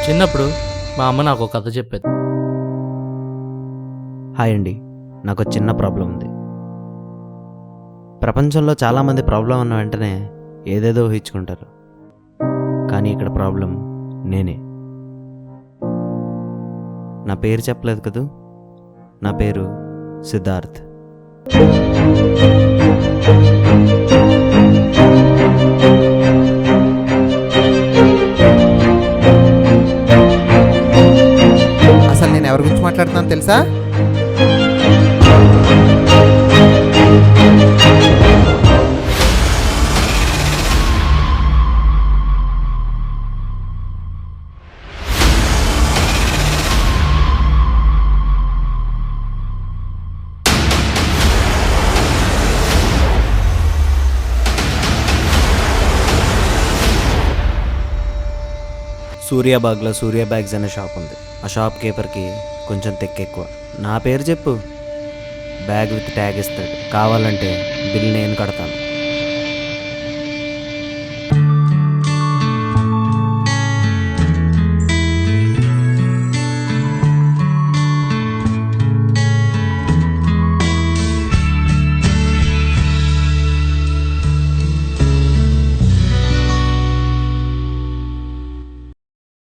చిన్నప్పుడు మా అమ్మ నాకు ఒక కథ చెప్పేది. హాయ్ అండి, నాకు చిన్న ప్రాబ్లం ఉంది. ప్రపంచంలో చాలామంది ప్రాబ్లం అన్న వెంటనే ఏదేదో ఊహించుకుంటారు, కానీ ఇక్కడ ప్రాబ్లం నేనే. నా పేరు చెప్పలేదు కదూ, నా పేరు సిద్ధార్థ్. అసలు నేను ఎవరి గురించి మాట్లాడుతున్నాను తెలుసా? సూర్యాబాగ్లో సూర్య బ్యాగ్స్ అనే షాప్ ఉంది. ఆ షాప్ కీపర్కి కొంచెం తెక్కెక్కువ. నా పేరు చెప్పు, బ్యాగ్ విత్ ట్యాగ్ ఇస్తాడు. కావాలంటే బిల్ నేను కడతాను.